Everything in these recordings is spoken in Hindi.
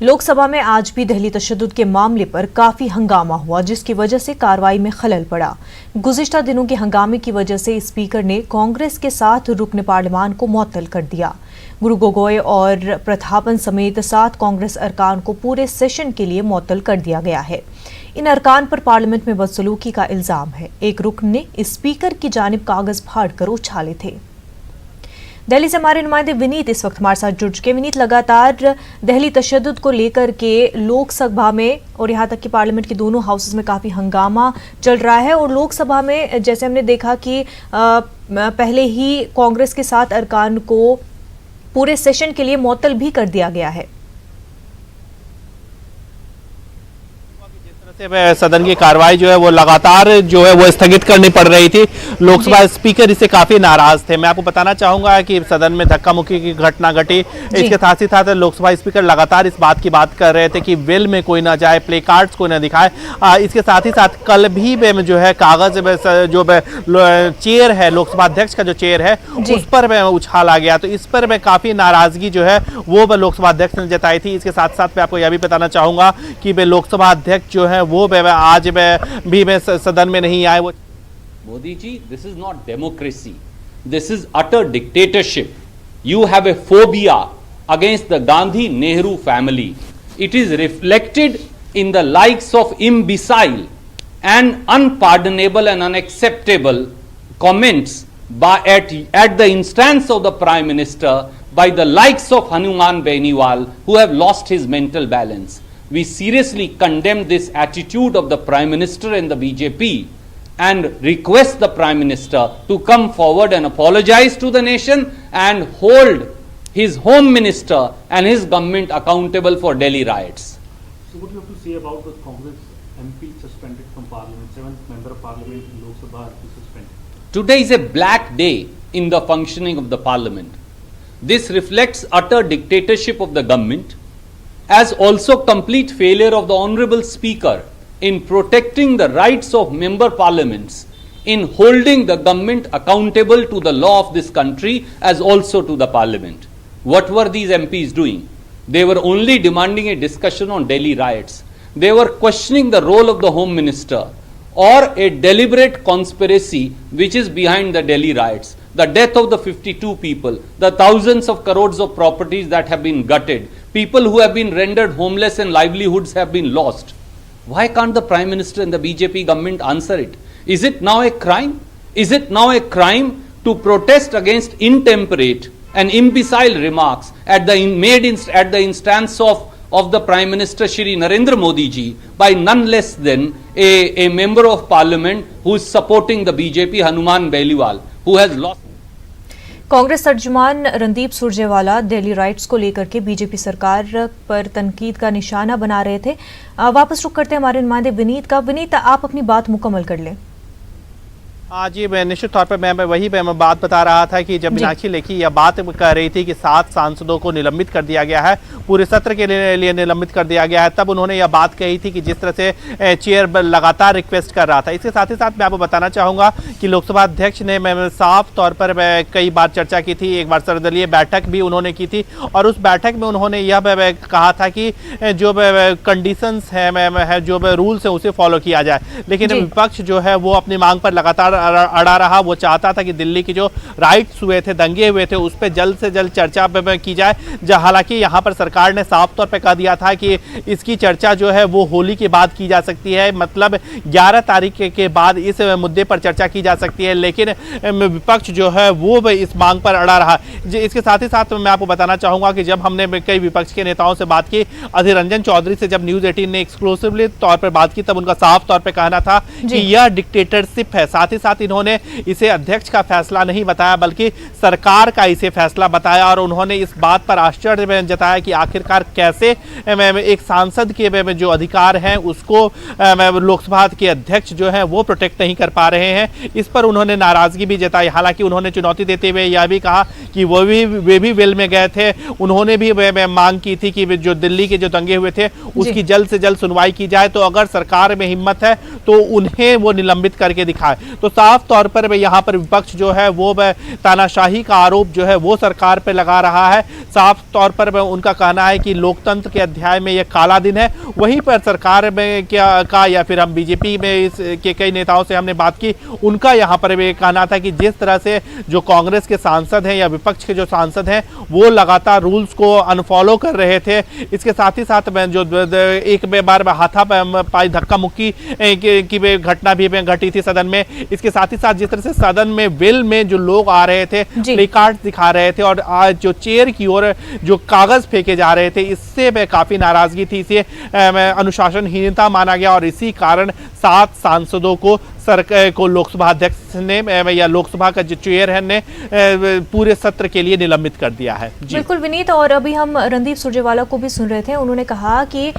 लोकसभा में आज भी दहली तशद्दुद के मामले पर काफी हंगामा हुआ, जिसकी वजह से कार्रवाई में खलल पड़ा। गुज़िश्ता दिनों के हंगामे की वजह से स्पीकर ने कांग्रेस के साथ रुकन पार्लियामान को मुअत्तल कर दिया। गुरु गोगोई और प्रतापन समेत 7 कांग्रेस अरकान को पूरे सेशन के लिए मुअत्तल कर दिया गया है। इन अरकान पर पार्लियामेंट में बदसलूकी का इल्जाम है। एक रुकन ने स्पीकर की जानिब कागज फाड़कर उछाले थे। दिल्ली से हमारे नुमाइंदे विनीत इस वक्त हमारे साथ जुड़ चुके। विनीत, लगातार दहली तशद्दुद को लेकर के लोकसभा में और यहाँ तक कि पार्लियामेंट के दोनों हाउसेस में काफ़ी हंगामा चल रहा है और लोकसभा में जैसे हमने देखा कि पहले ही कांग्रेस के 7 अरकान को पूरे सेशन के लिए मुअत्तल भी कर दिया गया है। सदन की कार्रवाई जो है वो लगातार जो है वो स्थगित करनी पड़ रही थी। लोकसभा स्पीकर इससे काफी नाराज थे। मैं आपको बताना चाहूंगा कि सदन में धक्का मुक्की की घटना घटी। इसके साथ ही साथ लोकसभा स्पीकर लगातार इस बात की बात कर रहे थे कि वेल में कोई ना जाए, प्ले कार्ड्स कोई ना दिखाए। इसके साथ ही साथ कल भी जो है कागज जो चेयर है, लोकसभा अध्यक्ष का जो चेयर है उस पर उछाला गया। तो इस पर काफी नाराजगी जो है वो लोकसभा अध्यक्ष ने जताई थी। इसके साथ साथ मैं आपको यह भी बताना चाहूंगा कि लोकसभा अध्यक्ष जो है वो आज भी सदन में नहीं आए। Modi ji, this is not democracy, this is utter dictatorship. You have a phobia against the Gandhi Nehru family. It is reflected in the likes of imbecile and unpardonable and unacceptable comments at the instance of the Prime Minister by the likes of Hanuman Beniwal, who have lost his mental balance. We seriously condemn this attitude of the Prime Minister and the BJP and request the Prime Minister to come forward and apologize to the nation and hold his Home Minister and his government accountable for Delhi riots. So what do you have to say about the Congress MP suspended from Parliament, 7th member of Parliament in Lok Sabha is suspended? Today is a black day in the functioning of the Parliament. This reflects utter dictatorship of the government, as also complete failure of the Honorable Speaker in protecting the rights of member parliaments, in holding the government accountable to the law of this country as also to the parliament. What were these MPs doing? They were only demanding a discussion on Delhi riots. They were questioning the role of the Home Minister or a deliberate conspiracy which is behind the Delhi riots. The death of the 52 people, the thousands of crores of properties that have been gutted, people who have been rendered homeless and livelihoods have been lost. Why can't the Prime Minister and the BJP government answer it? Is it now a crime? Is it now a crime to protest against intemperate and imbecile remarks made at the instance of the Prime Minister Shri Narendra Modi ji by none less than a member of parliament who is supporting the BJP, Hanuman Beniwal, who has lost. Congress तर्जुमान रणदीप सुरजेवाला दिल्ली राइट्स को लेकर के बीजेपी सरकार पर तनकीद का निशाना बना रहे थे। वापस रुक करते हैं हमारे नुमाइंदे विनीत का। विनीत, आप अपनी बात मुकम्मल कर लें। जी, मैं निश्चित तौर पर मैं बात बता रहा था कि जब मीनाक्षी लेखी यह बात कह रही थी कि 7 सांसदों को निलंबित कर दिया गया है, पूरे सत्र के लिए निलंबित कर दिया गया है, तब उन्होंने यह बात कही थी कि जिस तरह से चेयर लगातार रिक्वेस्ट कर रहा था। इसके साथ ही साथ मैं आपको बताना चाहूँगा कि लोकसभा अध्यक्ष ने साफ तौर पर कई बार चर्चा की थी। एक बार सर्वदलीय बैठक भी उन्होंने की थी और उस बैठक में उन्होंने यह कहा था कि जो कंडीशंस है, जो रूल्स है, उसे फॉलो किया जाए। लेकिन विपक्ष जो है वो अपनी मांग पर लगातार अड़ा रहा। वो चाहता था कि दिल्ली की जो राइट्स हुए थे, दंगे हुए थे, उस पर जल्द से जल्द चर्चा की जाए। हालांकि यहाँ पर सरकार ने साफ तौर पे कह दिया था कि इसकी चर्चा जो है वो होली के बाद की जा सकती है, मतलब 11 तारीख के बाद इस मुद्दे पर चर्चा की जा सकती है। लेकिन विपक्ष जो है वो इस मांग पर अड़ा रहा। इसके साथ ही साथ मैं आपको बताना चाहूंगा कि जब हमने कई विपक्ष के नेताओं से बात की, अधीर रंजन चौधरी से जब न्यूज 18 ने एक्सक्लूसिवली तौर पर बात की, तब उनका साफ तौर पर कहना था कि यह डिक्टेटरशिप है। साथ ही साथ इन्होंने इसे अध्यक्ष का फैसला नहीं बताया बल्कि सरकार का इसे फैसला बताया और उन्होंने इस बात पर आश्चर्य जताया कि आखिरकार कैसे एक सांसद के जो अधिकार हैं उसको लोकसभा के अध्यक्ष जो हैं वो प्रोटेक्ट नहीं कर पा रहे हैं। इस पर उन्होंने नाराजगी भी जताई। हालांकि उन्होंने चुनौती देते हुए यह भी कहा कि वे भी वेल में गए थे। उन्होंने भी मांग की थी कि जो दिल्ली के जो दंगे हुए थे उसकी जल्द से जल्द सुनवाई की जाए। तो अगर सरकार में हिम्मत है तो उन्हें वो निलंबित करके दिखाए। तो साफ तौर पर यहाँ पर विपक्ष जो है वो तानाशाही का आरोप जो है वो सरकार पर लगा रहा है। साफ तौर पर उनका कहना है कि लोकतंत्र के अध्याय में यह काला दिन है। वहीं पर सरकार में क्या या फिर हम बीजेपी में के कई नेताओं से हमने बात की, उनका यहाँ पर भी कहना था कि जिस तरह से जो कांग्रेस के सांसद हैं या विपक्ष के जो सांसद हैं वो लगातार रूल्स को अनफॉलो कर रहे थे। इसके साथ ही साथ जो एक बार हाथापाई धक्का मुक्की की घटना भी घटी थी सदन में। इसके साथ ही साथ जिस तरह से सदन में वेल में जो लोग आ रहे थे, प्ले कार्ड दिखा रहे थे और आज जो चेयर की ओर जो कागज फेंके जा रहे थे, इससे काफी नाराजगी थी। इसे अनुशासनहीनता माना गया और इसी कारण 7 सांसदों को लोकसभा अध्यक्ष ने या लोकसभा का जो चेयर है ने पूरे सत्र के लिए निलंबित कर दिया है। बिल्कुल विनीत, और अभी हम रणदीप सुरजेवाला को भी सुन रहे थे। उन्होंने कहा कि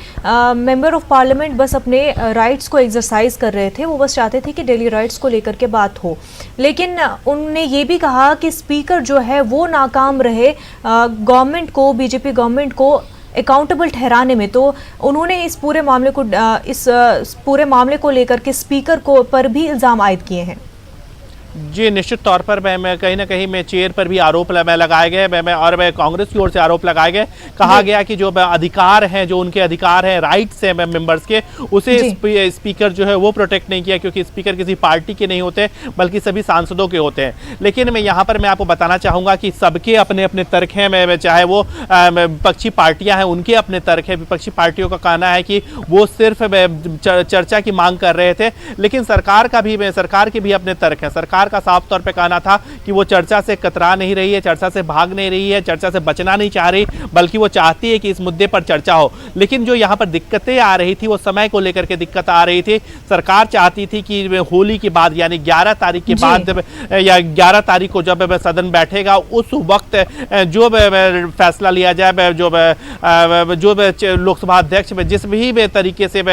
मेंबर ऑफ पार्लियामेंट बस अपने राइट्स को एक्सरसाइज कर रहे थे, वो बस चाहते थे कि डेली राइट्स को लेकर के बात हो। लेकिन उन्होंने ये भी कहा कि स्पीकर जो है वो नाकाम रहे गवर्नमेंट को, बीजेपी गवर्नमेंट को अकाउंटेबल ठहराने में। तो उन्होंने इस पूरे मामले को लेकर के स्पीकर को पर भी इल्जाम आयद किए हैं। जी, निश्चित तौर पर मैं कहीं ना कहीं में चेयर पर भी आरोप लगाए गए और कांग्रेस की ओर से आरोप लगाए गए। कहा गया कि जो अधिकार हैं, जो उनके अधिकार हैं, राइट्स हैं मेंबर्स के, उसे स्पीकर जो है वो प्रोटेक्ट नहीं किया, क्योंकि स्पीकर किसी पार्टी के नहीं होते बल्कि सभी सांसदों के होते हैं। लेकिन मैं यहाँ पर मैं आपको बताना चाहूँगा कि सबके अपने अपने तर्क हैं, चाहे वो विपक्षी पार्टियाँ हैं उनके अपने तर्क हैं। विपक्षी पार्टियों का कहना है कि वो सिर्फ चर्चा की मांग कर रहे थे, लेकिन सरकार के भी अपने तर्क हैं। सरकार का साफ तौर पे कहना था कि वो चर्चा से कतरा नहीं रही है, चर्चा से भाग नहीं रही है, चर्चा से बचना नहीं चाह रही, बल्कि वो चाहती है कि इस मुद्दे पर चर्चा हो। लेकिन जो यहाँ पर दिक्कतें आ रही थी वो समय को लेकर के दिक्कत आ रही थी। सरकार चाहती थी कि होली के बाद यानी 11 तारीख के बाद या 11 तारीख को जब सदन बैठेगा उस वक्त जो फैसला लिया जाए, जो लोकसभा अध्यक्ष जिस भी तरीके से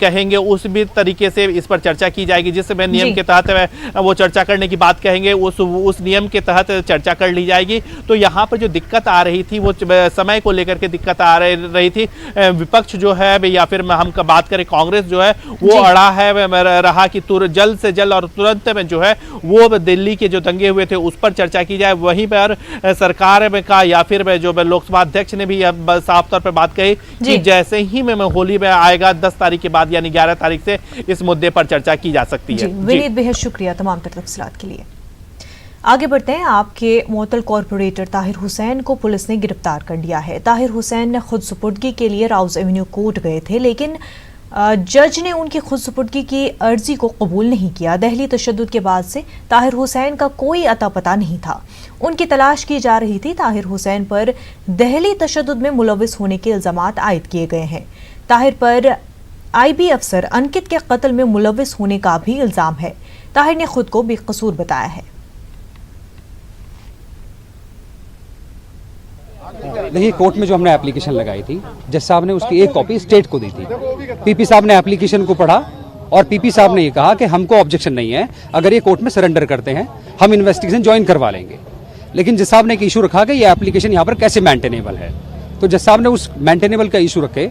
कहेंगे उस भी तरीके से इस पर चर्चा की जाएगी। जिस नियम के तहत वो चर्चा करने की बात कहेंगे उस नियम के तहत चर्चा कर ली जाएगी। तो यहाँ पर जो दिक्कत आ रही थी वो समय को लेकर के दिक्कत आ रही थी। विपक्ष जो है या फिर हम बात करें कांग्रेस जो है वो अड़ा है रहा कि जल्द से जल्द और तुरंत में जो है वो दिल्ली के जो दंगे हुए थे उस पर चर्चा की जाए। वहीं पर सरकार का या फिर जो लोकसभा अध्यक्ष ने भी साफ तौर पर बात कही कि जैसे ही में होली में आएगा 10 तारीख के बाद यानी 11 तारीख से इस मुद्दे पर चर्चा की जा सकती है। विनीत, बेहद शुक्रिया तमाम तफसीलात के लिए। आगे बढ़ते हैं। आपके मुअत्तल कॉर्पोरेटर ताहिर हुसैन को पुलिस ने गिरफ्तार कर लिया है। ताहिर हुसैन ने खुद सुपुर्दगी के लिए राउज एवेन्यू कोर्ट गए थे, लेकिन जज ने उनकी खुद सुपुर्दगी की अर्जी को कबूल नहीं किया। दहली तशद्दुद के बाद से ताहिर हुसैन का कोई अता पता नहीं था। उनकी तलाश की जा रही थी। ताहिर हुसैन पर दहली तशद्दुद में मुलविस होने के इल्जामात आयद किए गए हैं। ताहिर पर IB अफसर अंकित के कत्ल में मुलविस होने का भी इल्जाम है। ताहिर ने खुद को बेकसूर बताया है। देखिए, कोर्ट में जो हमने एप्लीकेशन लगाई थी, जज साहब ने उसकी एक कॉपी स्टेट को दी थी। PP साहब ने एप्लीकेशन को पढ़ा और PP साहब ने ये कहा कि हमको ऑब्जेक्शन नहीं है, अगर ये कोर्ट में सरेंडर करते हैं हम इन्वेस्टिगेशन ज्वाइन करवा लेंगे। लेकिन जज साहब ने एक इशू रखा कि ये एप्लीकेशन यहाँ पर कैसे मेंटेनेबल है। तो जज साहब ने उस मेंटेनेबल का इशू रखे,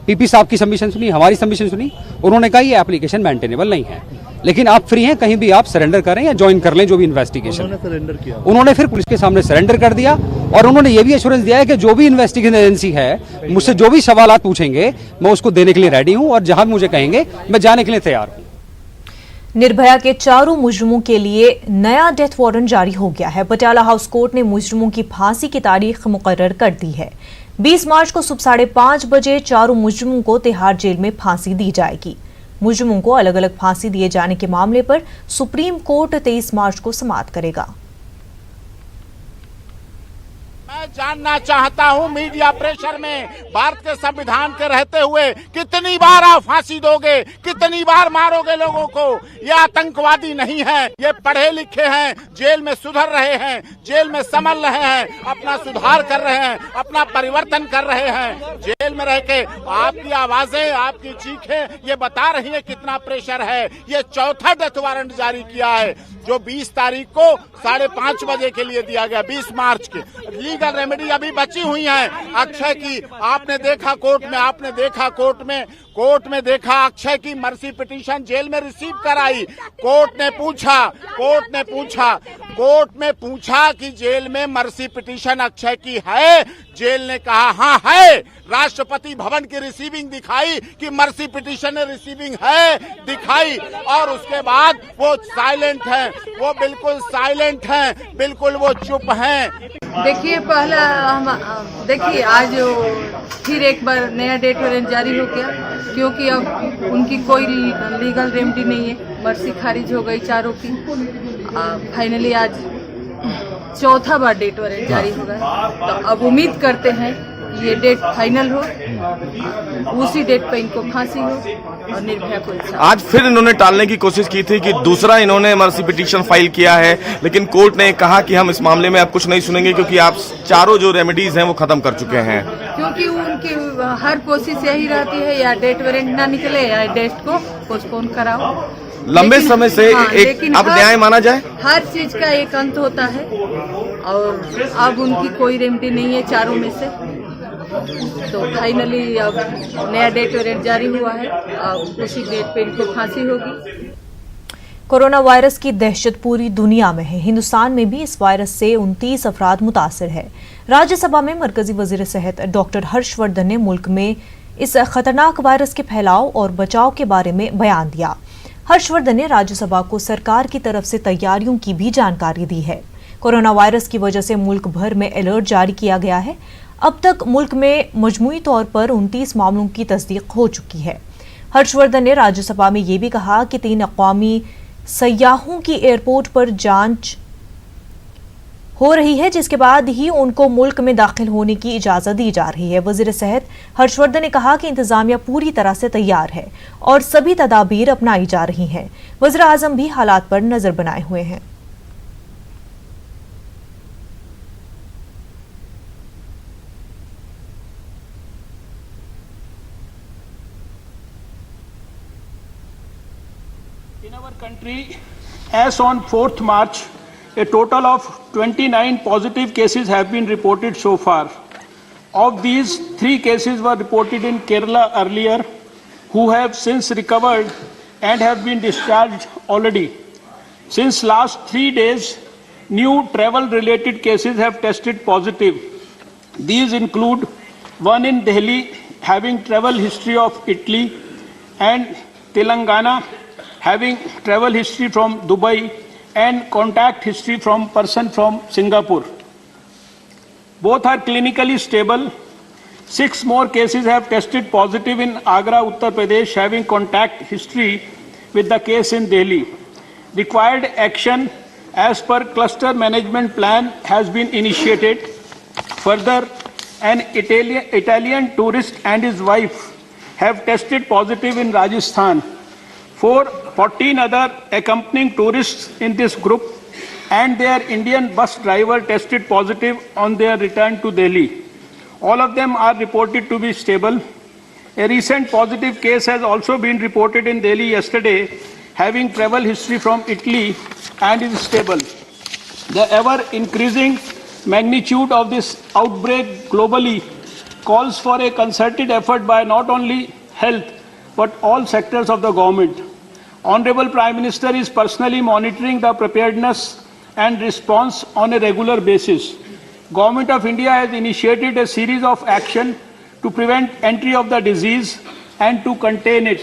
PP साहब की सबमिशन सुनी, हमारी सबमिशन सुनी, उन्होंने कहा ये एप्लीकेशन मेंटेनेबल नहीं है, लेकिन आप फ्री हैं, कहीं भी आप सरेंडर करें या ज्वाइन कर लें जो भी इन्वेस्टिगेशन। उन्होंने फिर पुलिस के सामने सरेंडर कर दिया और उन्होंने ये भी एश्योरेंस दिया है कि जो भी इन्वेस्टिगेशन एजेंसी है मुझसे जो भी सवालात पूछेंगे मैं उसको देने के लिए रेडी हूं और जहां मुझे कहेंगे मैं जाने के लिए तैयार हूं। निर्भया के 4 मुजरिमों के लिए नया डेथ वारंट जारी हो गया है। पटियाला हाउस कोर्ट ने मुजरिमों की फांसी की तारीख मुकर्रर कर दी है। 20 मार्च को सुबह 5:30 बजे 4 मुजरिमों को तिहाड़ जेल में फांसी दी जाएगी। मुजरिमों को अलग अलग फांसी दिए जाने के मामले पर सुप्रीम कोर्ट 23 मार्च को समाअत करेगा। मैं जानना चाहता हूं मीडिया प्रेशर में भारत के संविधान के रहते हुए कितनी बार आप फांसी दोगे, कितनी बार मारोगे लोगों को। ये आतंकवादी नहीं है, ये पढ़े लिखे हैं, जेल में सुधर रहे हैं, जेल में संभल रहे हैं, अपना सुधार कर रहे हैं, अपना परिवर्तन कर रहे हैं। जेल में रह के आपकी आवाजें, आपकी चीखें ये बता रही है कितना प्रेशर है। ये चौथा डेथ वारंट जारी किया है जो 20 तारीख को 5:30 बजे के लिए दिया गया, 20 मार्च के। लीगल रेमेडी अभी बची हुई हैं अक्षय की। आपने देखा कोर्ट में देखा अक्षय की मर्सी पिटीशन जेल में रिसीव कराई। कोर्ट में पूछा कि जेल में मर्सी पिटीशन अक्षय की है। जेल ने कहा हाँ है। राष्ट्रपति भवन की रिसीविंग दिखाई कि मर्सी पिटीशन रिसीविंग है दिखाई, और उसके बाद वो साइलेंट हैं, वो बिल्कुल साइलेंट हैं, बिल्कुल वो चुप हैं। देखिए देखिए आज फिर एक बार नया डेट वारंट जारी हो गया, क्योंकि अब उनकी कोई लीगल रेमेडी नहीं है। मर्सी खारिज हो गई चारों की। फाइनली आज चौथा बार डेट वारंट जारी होगा, तो अब उम्मीद करते हैं ये डेट फाइनल हो, उसी डेट पे इनको फांसी हो और निर्भया को इंसाफ। आज फिर इन्होंने टालने की कोशिश की थी कि दूसरा इन्होंने मर्सी पिटीशन फाइल किया है, लेकिन कोर्ट ने कहा कि हम इस मामले में अब कुछ नहीं सुनेंगे क्योंकि आप चारों जो रेमेडीज हैं वो खत्म कर चुके हैं। क्योंकि उनकी हर कोशिश यही रहती है या डेट वारंट ना निकले या डेट को पोस्टपोन कराओ। लंबे समय से एक अब न्याय माना जाए। हर चीज का एक अंत होता है, और अब उनकी कोई रेमेडी नहीं है चारों में से, तो फाइनली अब नया डेट वारंट जारी हुआ है। अब उसी डेट पे इनको फांसी होगी। कोरोना वायरस की दहशत पूरी दुनिया में है। हिंदुस्तान में भी इस वायरस से 29 अफराद मुतासिर है। राज्यसभा में मरकजी वजीर सेहत डॉक्टर हर्षवर्धन ने मुल्क में इस खतरनाक वायरस के फैलाव और बचाव के बारे में बयान दिया। हर्षवर्धन ने राज्यसभा को सरकार की तरफ से तैयारियों की भी जानकारी दी है। कोरोना वायरस की वजह से मुल्क भर में अलर्ट जारी किया गया है। अब तक मुल्क में मजमूई तौर पर 29 मामलों की तस्दीक हो चुकी है। हर्षवर्धन ने राज्यसभा में ये भी कहा कि 3 अक़वामी सयाहों की एयरपोर्ट पर जांच हो रही है, जिसके बाद ही उनको मुल्क में दाखिल होने की इजाजत दी जा रही है। वजीर सेहत हर्षवर्धन ने कहा कि इंतजामिया पूरी तरह से तैयार है और सभी तदाबीर अपनाई जा रही हैं। वज़ीर आज़म भी हालात पर नजर बनाए हुए हैं। In our country, as on 4th March, a total of 29 positive cases have been reported so far. Of these, 3 cases were reported in Kerala earlier, who have since recovered and have been discharged already. Since last 3 days, new travel-related cases have tested positive. These include one in Delhi having travel history of Italy and Telangana having travel history from Dubai and contact history from person from Singapore. Both are clinically stable. 6 more cases have tested positive in Agra, Uttar Pradesh, having contact history with the case in Delhi. Required action as per cluster management plan has been initiated. Further, an Italian tourist and his wife have tested positive in Rajasthan. 14 other accompanying tourists in this group and their Indian bus driver tested positive on their return to Delhi. All of them are reported to be stable. A recent positive case has also been reported in Delhi yesterday, having travel history from Italy and is stable. The ever increasing magnitude of this outbreak globally calls for a concerted effort by not only health but all sectors of the government. Honorable Prime Minister is personally monitoring the preparedness and response on a regular basis. Government of India has initiated a series of action to prevent entry of the disease and to contain it.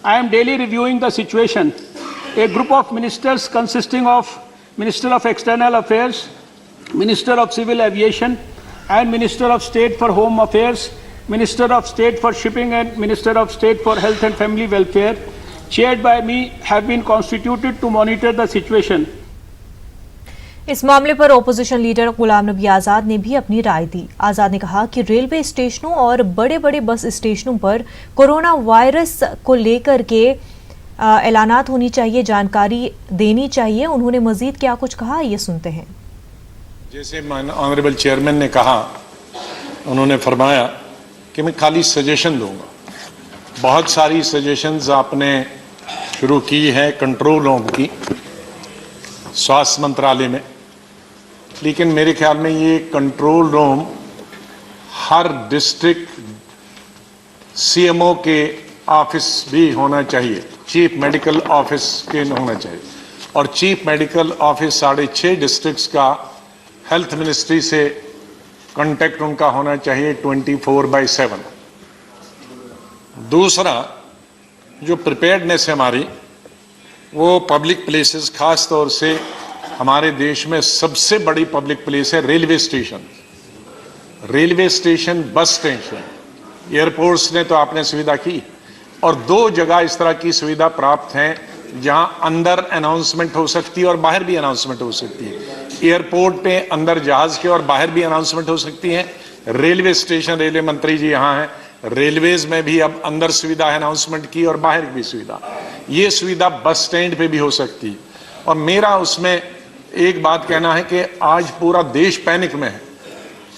I am daily reviewing the situation. A group of ministers consisting of Minister of External Affairs, Minister of Civil Aviation and Minister of State for Home Affairs, Minister of State for Shipping and Minister of State for Health and Family Welfare, chaired by me, have been constituted to monitor the situation. इस मामले पर ओपोजिशन लीडर गुलाम नबी आज़ाद ने भी अपनी राय दी। आज़ाद ने कहा कि रेलवे स्टेशनों और बड़े बड़े बस स्टेशनों पर कोरोना वायरस को लेकर के ऐलानात होनी चाहिए, जानकारी देनी चाहिए। उन्होंने मजीद क्या कुछ कहा, ये सुनते हैं। जैसे ऑनरेबल चेयरमैन ने कहा, उन्होंने फरमाया कि मैं खाली सजेशन दूंगा। बहुत सारी सजेशंस आपने शुरू की है कंट्रोल रूम की स्वास्थ्य मंत्रालय में, लेकिन मेरे ख्याल में ये कंट्रोल रूम हर डिस्ट्रिक्ट सीएमओ के ऑफिस भी होना चाहिए, चीफ मेडिकल ऑफिस के होना चाहिए, और चीफ मेडिकल ऑफिस 6.5 डिस्ट्रिक्ट्स का हेल्थ मिनिस्ट्री से कांटेक्ट उनका होना चाहिए 24/7। दूसरा, जो प्रिपेयर्डनेस है हमारी, वो पब्लिक प्लेसेस, खास तौर से हमारे देश में सबसे बड़ी पब्लिक प्लेस है railway station. Railway station, bus station, airports ने तो आपने सुविधा की, और 2 जगह इस तरह की सुविधा प्राप्त है जहां अंदर अनाउंसमेंट हो सकती है और बाहर भी अनाउंसमेंट हो सकती है। एयरपोर्ट पे अंदर जहाज के और बाहर भी अनाउंसमेंट हो सकती है। रेलवे स्टेशन, रेलवे मंत्री जी यहाँ हैं, रेलवेज में भी अब अंदर सुविधा है अनाउंसमेंट की और बाहर भी सुविधा। ये सुविधा बस स्टैंड पे भी हो सकती है। और मेरा उसमें एक बात कहना है कि आज पूरा देश पैनिक में है।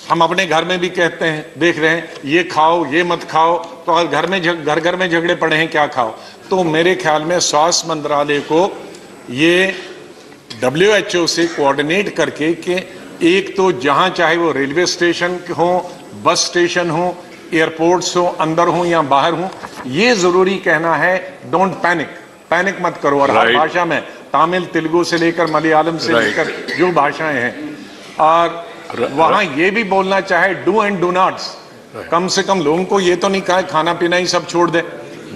हम अपने घर में भी कहते हैं, देख रहे हैं, ये खाओ, ये मत खाओ, तो घर में झगड़े पड़े हैं, क्या खाओ। तो मेरे ख्याल में स्वास्थ्य मंत्रालय को ये WHO से कोऑर्डिनेट करके कि एक तो जहां चाहे वो रेलवे स्टेशन हो, बस स्टेशन हो, एयरपोर्ट्स हो, अंदर हो या बाहर हो, ये जरूरी कहना है, डोंट पैनिक मत करो। और हर भाषा में, तमिल, तेलुगु से लेकर मलयालम से लेकर जो भाषाएं हैं, और वहां ये भी बोलना चाहे डू एंड डू नॉट्स। कम से कम लोगों को ये तो नहीं कहा खाना पीना ही सब छोड़ दे,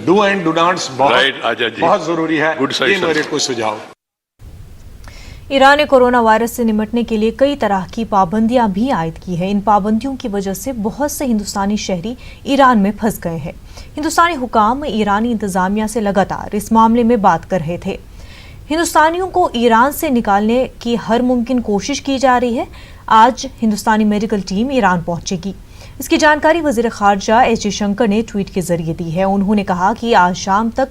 डू एंड डू नॉट्स बहुत जरूरी है। ये मेरे को सुझाव। ईरान ने कोरोना वायरस से निपटने के लिए कई तरह की पाबंदियां भी आयद की है। इन पाबंदियों की वजह से बहुत से हिंदुस्तानी शहरी ईरान में फंस गए हैं। हिंदुस्तानी हुकाम ईरानी इंतजामिया से लगातार इस मामले में बात कर रहे थे। हिंदुस्तानियों को ईरान से निकालने की हर मुमकिन कोशिश की जा रही है। आज हिंदुस्तानी मेडिकल टीम ईरान पहुंचेगी। इसकी जानकारी वजीर खारजा एस जयशंकर ने ट्वीट के जरिए दी है। उन्होंने कहा कि आज शाम तक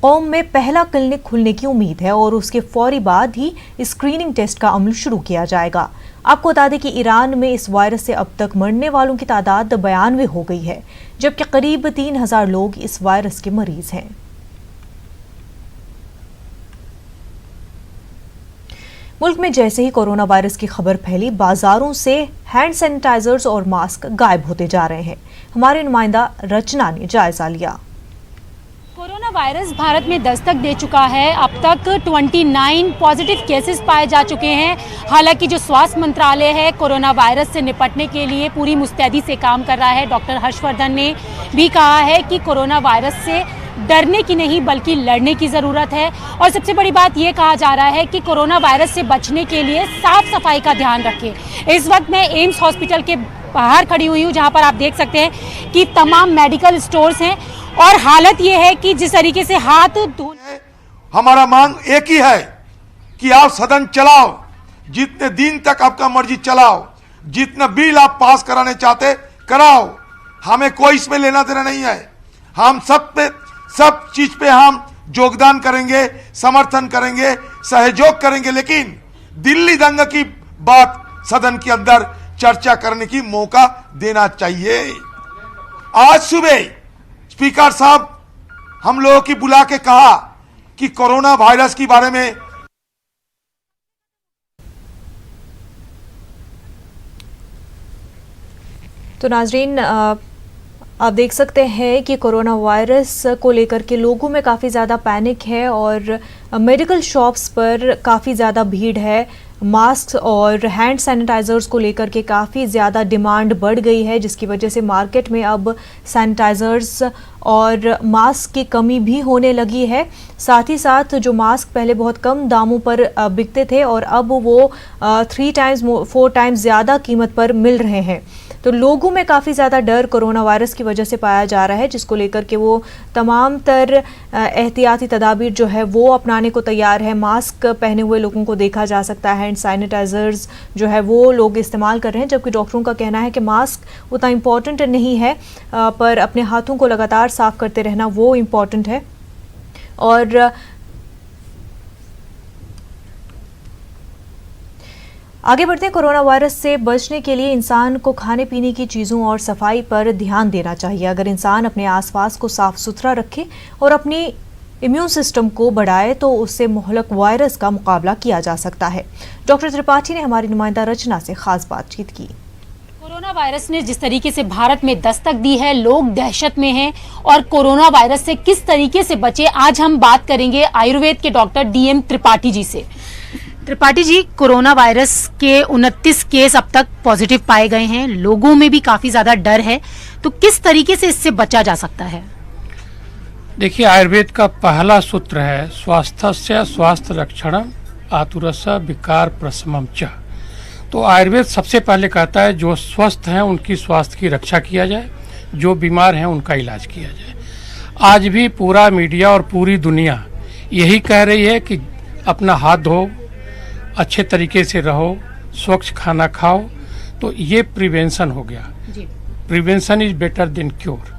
कौम में पहला क्लिनिक खुलने की उम्मीद है और उसके फौरी बाद ही स्क्रीनिंग टेस्ट का अमल शुरू किया जाएगा। आपको बता दें कि ईरान में इस वायरस से अब तक मरने वालों की तादाद 92 हो गई है, जबकि करीब 3000 लोग इस वायरस के मरीज हैं। मुल्क में जैसे ही कोरोना वायरस की खबर फैली, बाजारों से हैंड सैनिटाइजर्स और मास्क गायब होते जा रहे हैं। हमारे नुमाइंदा रचना ने जायजा लिया। कोरोना वायरस भारत में दस्तक दे चुका है। अब तक 29 पॉजिटिव केसेस पाए जा चुके हैं। हालांकि जो स्वास्थ्य मंत्रालय है कोरोना वायरस से निपटने के लिए पूरी मुस्तैदी से काम कर रहा है। डॉक्टर हर्षवर्धन ने भी कहा है कि कोरोना वायरस से डरने की नहीं बल्कि लड़ने की ज़रूरत है। और सबसे बड़ी बात ये कहा जा रहा है कि कोरोना वायरस से बचने के लिए साफ सफाई का ध्यान रखें। इस वक्त मैं एम्स हॉस्पिटल के बाहर खड़ी हुई हूँ, जहाँ पर आप देख सकते हैं कि तमाम मेडिकल स्टोर्स हैं और हालत ये है कि जिस तरीके से हाथ धोने। हमारा मांग एक ही है कि आप सदन चलाओ, जितने दिन तक आपका मर्जी चलाओ, जितना बिल आप पास कराने चाहते कराओ, हमें कोई इसमें लेना देना नहीं है। हम सब चीज पे हम योगदान करेंगे, समर्थन करेंगे, सहयोग करेंगे, लेकिन दिल्ली दंगा की बात सदन के अंदर चर्चा करने की मौका देना चाहिए। आज सुबह स्पीकर साहब हम लोगों की बुला के कहा कि कोरोना वायरस के बारे में तो नाजरीन आप देख सकते हैं कि कोरोना वायरस को लेकर के लोगों में काफ़ी ज़्यादा पैनिक है और मेडिकल शॉप्स पर काफ़ी ज़्यादा भीड़ है। मास्क और हैंड सैनिटाइजर्स को लेकर के काफ़ी ज़्यादा डिमांड बढ़ गई है, जिसकी वजह से मार्केट में अब सैनिटाइजर्स और मास्क की कमी भी होने लगी है। साथ ही साथ जो मास्क पहले बहुत कम दामों पर बिकते थे और अब वो 3 टाइम्स 4 टाइम्स ज़्यादा कीमत पर मिल रहे हैं। तो लोगों में काफ़ी ज़्यादा डर कोरोना वायरस की वजह से पाया जा रहा है, जिसको लेकर के वो तमाम तर एहतियाती तदाबीर जो है वो अपनाने को तैयार है। मास्क पहने हुए लोगों को देखा जा सकता है, हैंड सैनिटाइजर्स जो है वो लोग इस्तेमाल कर रहे हैं, जबकि डॉक्टरों का कहना है कि मास्क उतना इम्पॉर्टेंट नहीं है, पर अपने हाथों को लगातार साफ करते रहना वो इम्पॉर्टेंट है। और आगे बढ़ते हैं। कोरोना वायरस से बचने के लिए इंसान को खाने पीने की चीज़ों और सफाई पर ध्यान देना चाहिए। अगर इंसान अपने आसपास को साफ सुथरा रखे और अपनी इम्यून सिस्टम को बढ़ाए तो उससे मुहलक वायरस का मुकाबला किया जा सकता है। डॉक्टर त्रिपाठी ने हमारी नुमाइंदा रचना से खास बातचीत की। कोरोना वायरस ने जिस तरीके से भारत में दस्तक दी है, लोग दहशत में हैं और कोरोना वायरस से किस तरीके से बचे, आज हम बात करेंगे आयुर्वेद के डॉक्टर DM त्रिपाठी जी से। त्रिपाठी जी, कोरोना वायरस के 29 केस अब तक पॉजिटिव पाए गए हैं, लोगों में भी काफी ज्यादा डर है, तो किस तरीके से इससे बचा जा सकता है? देखिए, आयुर्वेद का पहला सूत्र है स्वास्थ्य स्वास्थ्य रक्षणम आतुरस्य विकार प्रशमम च। तो आयुर्वेद सबसे पहले कहता है जो स्वस्थ हैं उनकी स्वास्थ्य की रक्षा किया जाए, जो बीमार हैं उनका इलाज किया जाए। आज भी पूरा मीडिया और पूरी दुनिया यही कह रही है कि अपना हाथ धो, अच्छे तरीके से रहो, स्वच्छ खाना खाओ, तो ये प्रिवेंशन हो गया। Prevention is better than cure.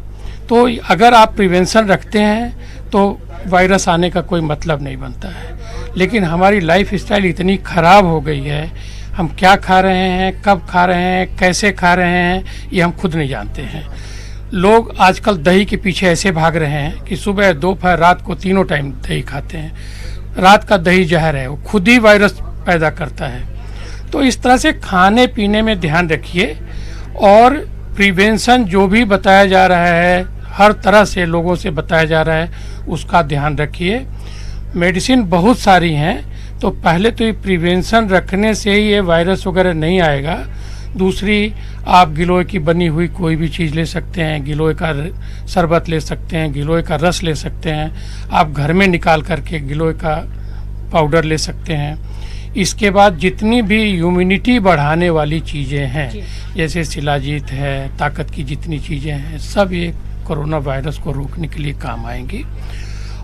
तो अगर आप प्रिवेंशन रखते हैं तो वायरस आने का कोई मतलब नहीं बनता है। लेकिन हमारी लाइफ स्टाइल इतनी खराब हो गई है, हम क्या खा रहे हैं, कब खा रहे हैं, कैसे खा रहे हैं, ये हम खुद नहीं जानते हैं। लोग आजकल दही के पीछे ऐसे भाग रहे हैं कि सुबह, दोपहर, रात को तीनों टाइम दही खाते हैं। रात का दही जहर है, वो खुद ही वायरस पैदा करता है। तो इस तरह से खाने पीने में ध्यान रखिए और प्रिवेंशन जो भी बताया जा रहा है, हर तरह से लोगों से बताया जा रहा है, उसका ध्यान रखिए। मेडिसिन बहुत सारी हैं, तो पहले तो ये प्रिवेंशन रखने से ही ये वायरस वगैरह नहीं आएगा। दूसरी, आप गिलोय की बनी हुई कोई भी चीज़ ले सकते हैं, गिलोय का शरबत ले सकते हैं, गिलोय का रस ले सकते हैं, आप घर में निकाल करके गिलोय का पाउडर ले सकते हैं। इसके बाद जितनी भी इम्यूनिटी बढ़ाने वाली चीज़ें हैं, जैसे शिलाजीत है, ताकत की जितनी चीज़ें हैं, सब ये कोरोना वायरस को रोकने के लिए काम आएंगी।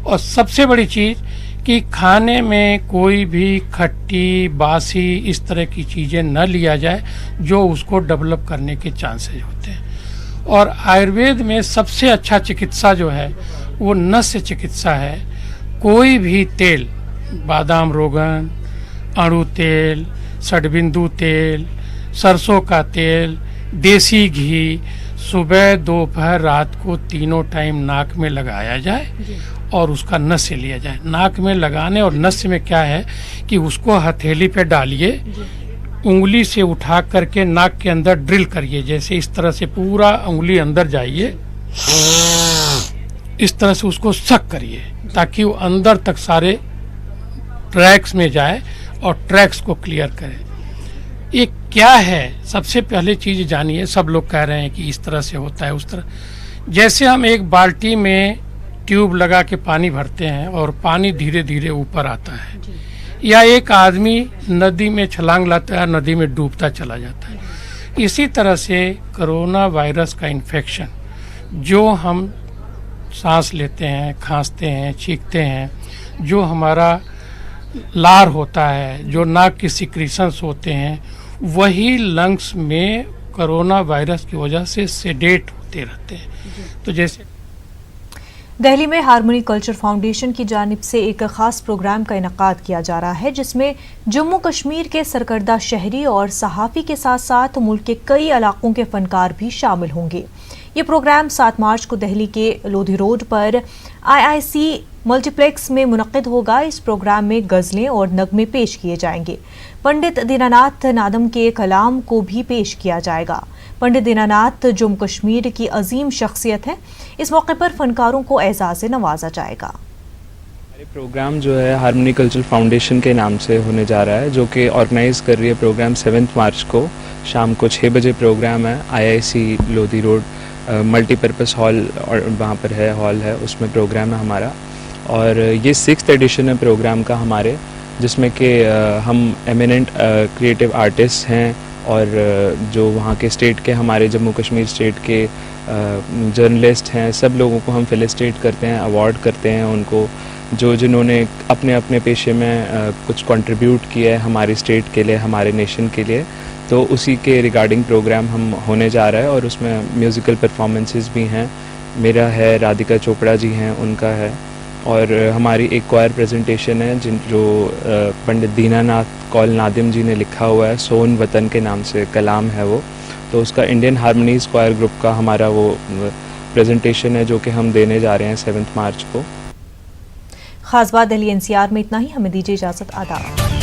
और सबसे बड़ी चीज़ कि खाने में कोई भी खट्टी, बासी, इस तरह की चीज़ें न लिया जाए जो उसको डेवलप करने के चांसेस होते हैं। और आयुर्वेद में सबसे अच्छा चिकित्सा जो है वो नस्य चिकित्सा है। कोई भी तेल, बादाम रोगन, अणु तेल, षडबिंदु तेल, सरसों का तेल, देसी घी, सुबह, दोपहर, रात को तीनों टाइम नाक में लगाया जाए और उसका नस्य लिया जाए। नाक में लगाने और नस्य में क्या है कि उसको हथेली पे डालिए, उंगली से उठा करके नाक के अंदर ड्रिल करिए, जैसे इस तरह से पूरा उंगली अंदर जाइए, इस तरह से उसको सक करिए ताकि वो अंदर तक सारे ट्रैक्स में जाए और ट्रैक्स को क्लियर करे। ये क्या है, सबसे पहले चीज जानिए। सब लोग कह रहे हैं कि इस तरह से होता है, उस तरह। जैसे हम एक बाल्टी में ट्यूब लगा के पानी भरते हैं और पानी धीरे धीरे ऊपर आता है, या एक आदमी नदी में छलांग लाता है, नदी में डूबता चला जाता है। इसी तरह से कोरोना वायरस का इन्फेक्शन, जो हम सांस लेते हैं, खांसते हैं, छींकते हैं, जो हमारा लार होता है, जो नाक की सिक्रीशंस होते हैं, वही लंग्स में कोरोना वायरस की वजह से सेडेट होते रहते हैं। तो जैसे दिल्ली में हारमोनी कल्चर फाउंडेशन की जानिब से एक खास प्रोग्राम का इनेकाद किया जा रहा है, जिसमें जम्मू कश्मीर के सरकर्दा शहरी और सहाफ़ी के साथ साथ मुल्क के कई इलाकों के फनकार भी शामिल होंगे। ये प्रोग्राम 7 मार्च को दिल्ली के लोधी रोड पर IIC मल्टीप्लेक्स में मुनक्किद होगा। इस प्रोग्राम में गज़लें और नगमे पेश किए जाएंगे। पंडित दीनानाथ नादम के कलाम को भी पेश किया जाएगा। पंडित दीनानाथ जम्मू कश्मीर की अजीम शख्सियत है। इस मौके पर फनकारों को एजाज़ से नवाजा जाएगा। प्रोग्राम जो है हारमोनी कल्चरल फाउंडेशन के नाम से होने जा रहा है, जो कि ऑर्गेनाइज कर रही है। प्रोग्राम 7 मार्च को शाम को 6 बजे प्रोग्राम है। IIC Lodhi road multipurpose hall, और वहाँ पर है हॉल है, उसमें प्रोग्राम है हमारा। और ये 6th एडिशन है प्रोग्राम का हमारे, जिसमें कि हम एमिनेंट क्रिएटिव आर्टिस्ट हैं और जो वहाँ के स्टेट के, हमारे जम्मू कश्मीर स्टेट के जर्नलिस्ट हैं, सब लोगों को हम फेलिसिटेट करते हैं, अवार्ड करते हैं उनको, जो जिन्होंने अपने अपने पेशे में कुछ कंट्रीब्यूट किया है हमारे स्टेट के लिए, हमारे नेशन के लिए। तो उसी के रिगार्डिंग प्रोग्राम हम होने जा रहा है और उसमें म्यूज़िकल परफॉर्मेंसेस भी हैं। मेरा है, राधिका चोपड़ा जी हैं, उनका है, और हमारी एक क्वायर प्रेजेंटेशन है जो पंडित दीनानाथ कौल नादिम जी ने लिखा हुआ है, सोन वतन के नाम से कलाम है वो। तो उसका इंडियन हारमोनीज क्वायर ग्रुप का हमारा वो प्रेजेंटेशन है, जो कि हम देने जा रहे हैं 7 मार्च को। खास बात दिल्ली एनसीआर में इतना ही। हमें दीजिए इजाजत। आदाब।